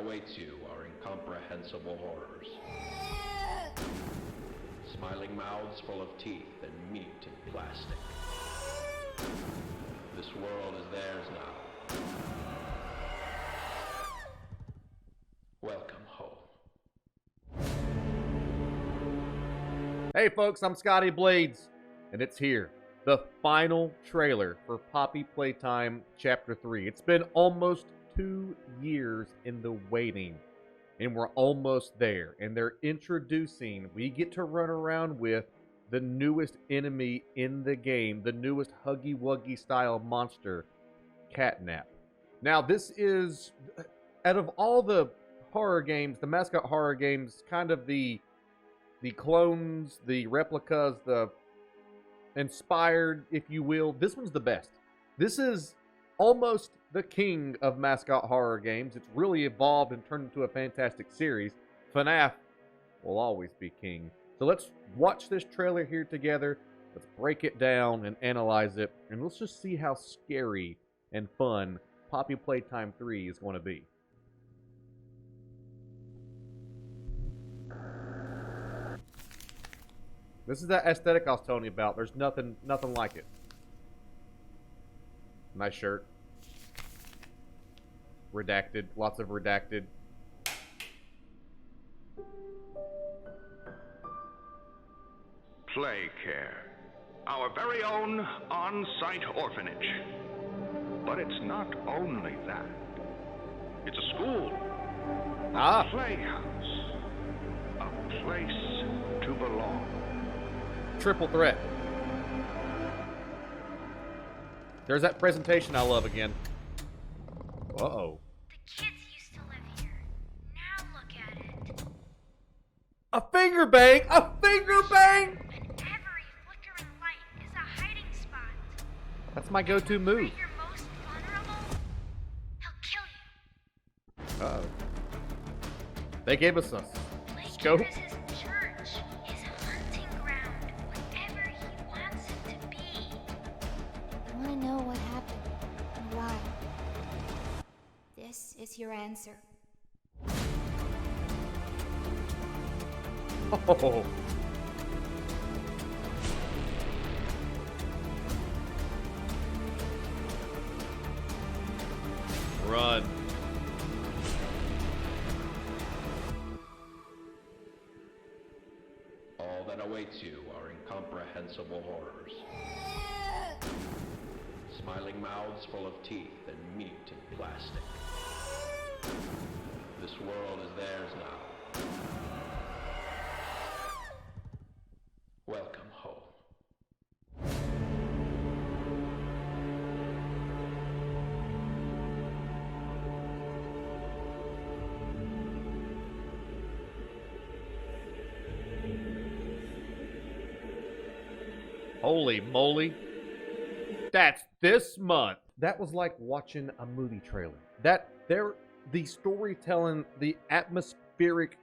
awaits you are incomprehensible horrors. Smiling mouths full of teeth and meat and plastic. This world is theirs now. Welcome home. Hey folks, I'm Scotty Blades, and it's here. The final trailer for Poppy Playtime Chapter 3. It's been almost 2 years in the waiting, and we're almost there. And they're introducing, we get to run around with the newest enemy in the game, the newest Huggy Wuggy style monster, Catnap. Now this is, out of all the horror games, the mascot horror games, kind of the clones, the replicas, the inspired, if you will, this one's the best. This is almost the king of mascot horror games. It's really evolved and turned into a fantastic series. FNAF will always be king. So let's watch this trailer here together. Let's break it down and analyze it. And let's just see how scary and fun Poppy Playtime 3 is going to be. This is that aesthetic I was telling you about. There's nothing like it. Nice shirt. Redacted. Lots of redacted. Play Care, our very own on-site orphanage. But it's not only that. It's a school, a playhouse, a place to belong. Triple threat. There's that presentation I love again. Uh-oh. The kids used to live here. Now look at it. A finger bang! A finger bang! And every flickering light is a hiding spot. That's my go-to move. When you're most vulnerable, he'll kill you. Uh-oh. They gave us a Playcare scope. is his church, his hunting ground, whatever he wants it to be. I want to know what happened and why. This is your answer. Oh. Run. All that awaits you are incomprehensible horrors. Smiling mouths full of teeth and meat and plastic. This world is theirs now. Welcome home. Holy moly. That's this month. That was like watching a movie trailer. The storytelling, the atmospheric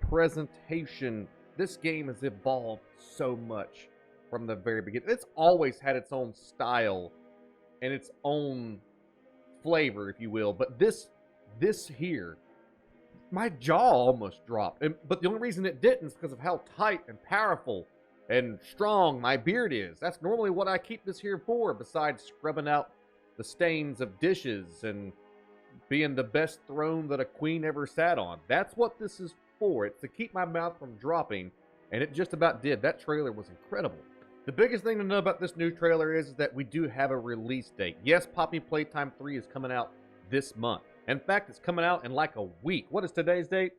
presentation, this game has evolved so much from the very beginning. It's always had its own style and its own flavor, if you will. But this here, my jaw almost dropped. But the only reason it didn't is because of how tight and powerful and strong my beard is. That's normally what I keep this here for, besides scrubbing out the stains of dishes and being the best throne that a queen ever sat on. That's what this is for. It's to keep my mouth from dropping, and it just about did. That trailer was incredible. The biggest thing to know about this new trailer is that we do have a release date. Yes, Poppy Playtime 3 is coming out this month. In fact, it's coming out in like a week. What is today's date?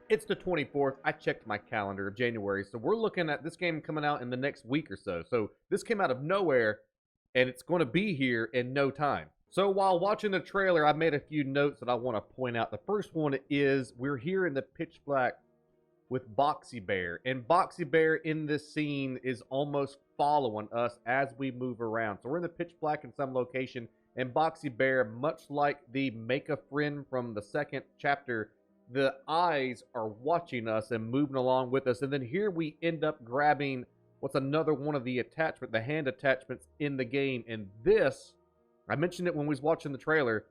It's the 24th. I checked my calendar of January, so we're looking at this game coming out in the next week or so. So this came out of nowhere, and it's going to be here in no time. So while watching the trailer, I made a few notes that I want to point out. The first one is we're here in the pitch black with Boxy Bear. And Boxy Bear in this scene is almost following us as we move around. So we're in the pitch black in some location, and Boxy Bear, much like the Make a Friend from the second chapter, the eyes are watching us and moving along with us. And then here we end up grabbing what's another one of the the hand attachments in the game. And this, I mentioned it when we was watching the trailer,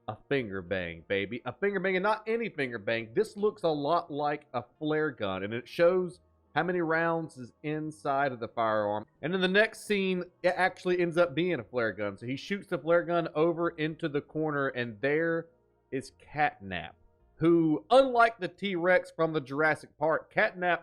a finger bang, baby. A finger bang, and not any finger bang. This looks a lot like a flare gun, and it shows how many rounds is inside of the firearm. And in the next scene, it actually ends up being a flare gun. So he shoots the flare gun over into the corner, and there is Catnap, who, unlike the T-Rex from the Jurassic Park, Catnap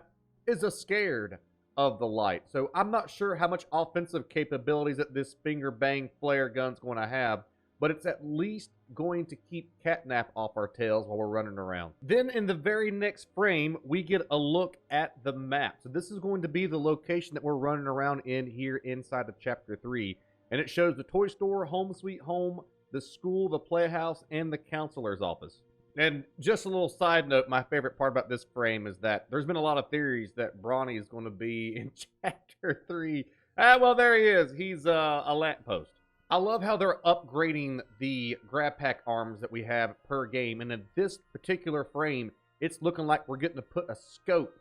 is scared of the light. So I'm not sure how much offensive capabilities that this finger bang flare gun's going to have, but it's at least going to keep Catnap off our tails while we're running around. Then in the very next frame, we get a look at the map. So this is going to be the location that we're running around in here inside of Chapter 3. And it shows the toy store, Home Sweet Home, the school, the playhouse, and the counselor's office. And just a little side note, my favorite part about this frame is that there's been a lot of theories that Bronny is going to be in Chapter 3. Well, there he is. He's a lamppost. I love how they're upgrading the grab pack arms that we have per game. And in this particular frame, it's looking like we're getting to put a scope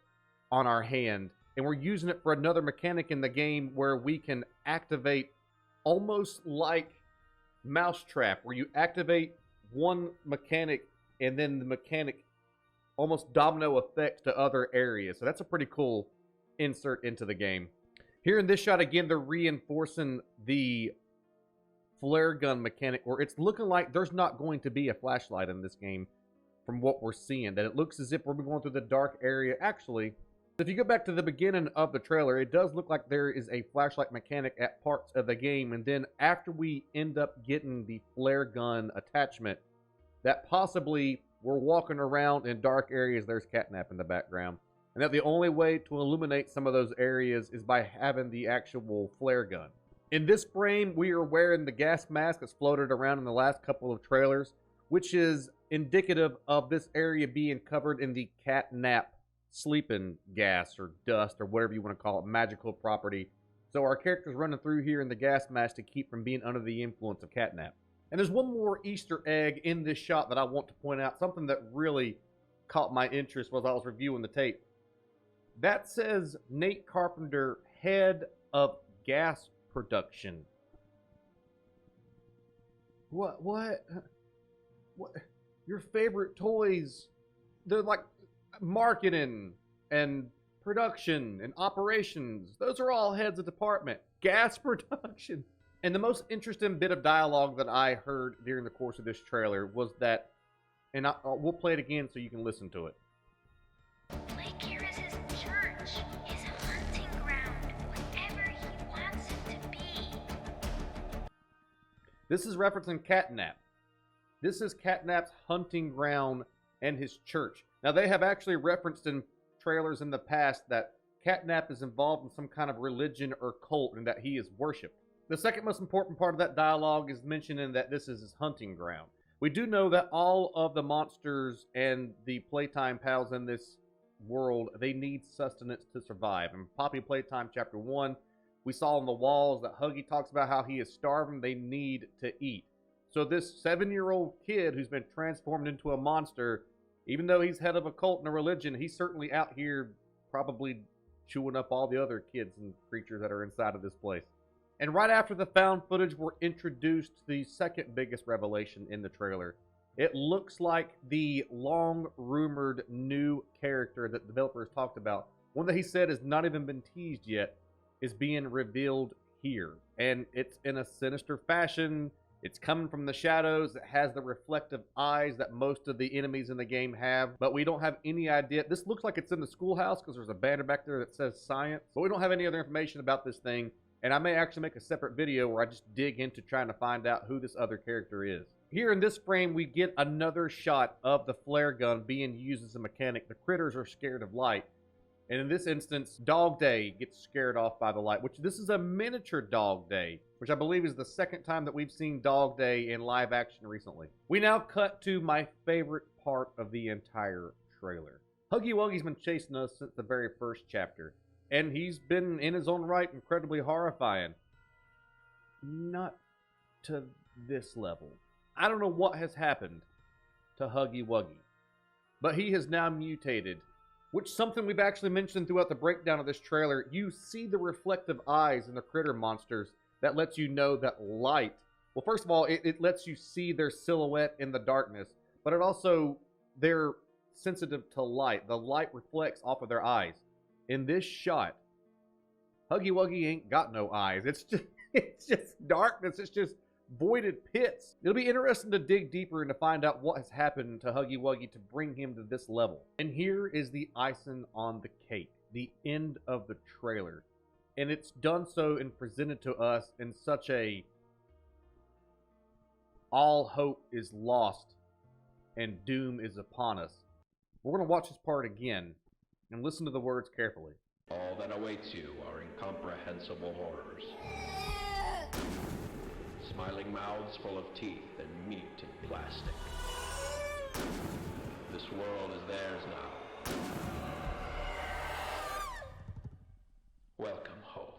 on our hand. And we're using it for another mechanic in the game where we can activate almost like Mousetrap, where you activate one mechanic and then the mechanic almost domino effects to other areas. So that's a pretty cool insert into the game. Here in this shot, again, they're reinforcing the flare gun mechanic, where it's looking like there's not going to be a flashlight in this game from what we're seeing. That it looks as if we're going through the dark area. Actually, if you go back to the beginning of the trailer, it does look like there is a flashlight mechanic at parts of the game. And then after we end up getting the flare gun attachment, that possibly we're walking around in dark areas, there's Catnap in the background. And that the only way to illuminate some of those areas is by having the actual flare gun. In this frame, we are wearing the gas mask that's floated around in the last couple of trailers, which is indicative of this area being covered in the Catnap sleeping gas or dust or whatever you want to call it, magical property. So our character's running through here in the gas mask to keep from being under the influence of Catnap. And there's one more Easter egg in this shot that I want to point out, something that really caught my interest as I was reviewing the tape. That says Nate Carpenter, head of gas production. What? Your favorite toys, they're like marketing and production and operations. Those are all heads of department. Gas production. And the most interesting bit of dialogue that I heard during the course of this trailer was that, and we'll play it again so you can listen to it. Blake here is his church, his hunting ground, whatever he wants it to be. This is referencing Catnap. This is Catnap's hunting ground and his church. Now, they have actually referenced in trailers in the past that Catnap is involved in some kind of religion or cult and that he is worshipped. The second most important part of that dialogue is mentioning that this is his hunting ground. We do know that all of the monsters and the Playtime pals in this world, they need sustenance to survive. In Poppy Playtime Chapter 1, we saw on the walls that Huggy talks about how he is starving, they need to eat. So this 7-year-old kid who's been transformed into a monster, even though he's head of a cult and a religion, he's certainly out here probably chewing up all the other kids and creatures that are inside of this place. And right after the found footage, we're introduced to the second biggest revelation in the trailer. It looks like the long-rumored new character that the developers talked about, one that he said has not even been teased yet, is being revealed here. And it's in a sinister fashion. It's coming from the shadows. It has the reflective eyes that most of the enemies in the game have, but we don't have any idea. This looks like it's in the schoolhouse because there's a banner back there that says science, but we don't have any other information about this thing. And I may actually make a separate video where I just dig into trying to find out who this other character is. Here in this frame, we get another shot of the flare gun being used as a mechanic. The critters are scared of light. And in this instance, Dog Day gets scared off by the light, which this is a miniature Dog Day, which I believe is the second time that we've seen Dog Day in live action recently. We now cut to my favorite part of the entire trailer. Huggy Wuggy's been chasing us since the very first chapter. And he's been, in his own right, incredibly horrifying. Not to this level. I don't know what has happened to Huggy Wuggy. But he has now mutated. Which is something we've actually mentioned throughout the breakdown of this trailer. You see the reflective eyes in the critter monsters. That lets you know that light Well, first of all, it lets you see their silhouette in the darkness, but it also, they're sensitive to light. The light reflects off of their eyes. In this shot, Huggy Wuggy ain't got no eyes. It's just darkness. It's just voided pits. It'll be interesting to dig deeper and to find out what has happened to Huggy Wuggy to bring him to this level. And here is the icing on the cake, the end of the trailer. And it's done so and presented to us in such a all hope is lost and doom is upon us. We're going to watch this part again and listen to the words carefully. All that awaits you are incomprehensible horrors. Smiling mouths full of teeth and meat and plastic. This world is theirs now. Welcome home.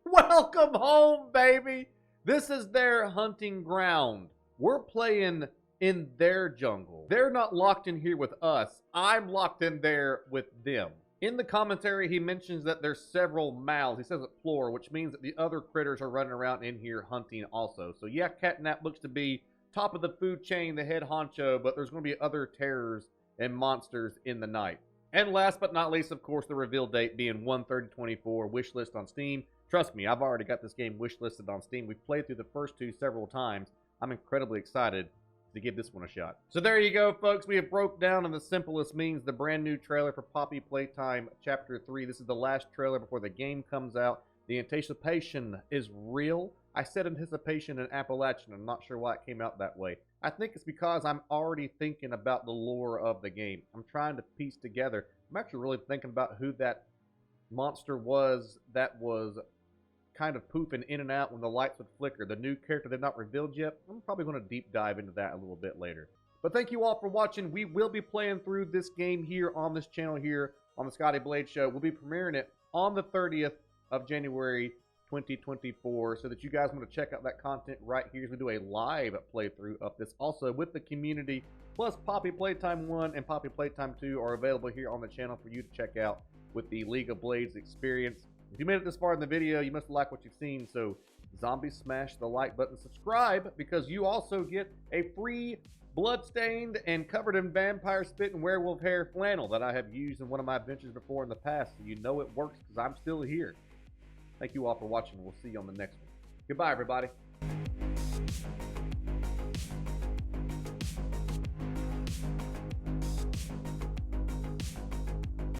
Welcome home, baby! This is their hunting ground. We're playing in their jungle. They're not locked in here with us. I'm locked in there with them. In the commentary, he mentions that there's several mouths. He says it plural, which means that the other critters are running around in here hunting also. So yeah, Catnap looks to be top of the food chain, the head honcho, but there's going to be other terrors and monsters in the night. And last but not least, of course, the reveal date being 1/30/24, wishlist on Steam. Trust me, I've already got this game wishlisted on Steam. We've played through the first two several times. I'm incredibly excited to give this one a shot. So there you go, folks. We have broke down in the simplest means the brand new trailer for Poppy Playtime Chapter 3. This is the last trailer before the game comes out. The anticipation is real. I said anticipation in Appalachian. I'm not sure why it came out that way. I think it's because I'm already thinking about the lore of the game. I'm trying to piece together. I'm actually really thinking about who that monster was that was kind of poofing in and out when the lights would flicker. The new character they've not revealed yet. I'm probably going to deep dive into that a little bit later. But thank you all for watching. We will be playing through this game here on this channel here on the Scotty Blade Show. We'll be premiering it on the 30th of January 2024, so that you guys want to check out that content right here as we do a live playthrough of this. Also, with the community, plus Poppy Playtime 1 and Poppy Playtime 2 are available here on the channel for you to check out with the League of Blades experience. If you made it this far in the video, you must like what you've seen, so zombies, smash the like button, subscribe, because you also get a free bloodstained and covered in vampire spit and werewolf hair flannel that I have used in one of my adventures before in the past, so you know it works because I'm still here. Thank you all for watching. We'll see you on the next one. Goodbye, everybody.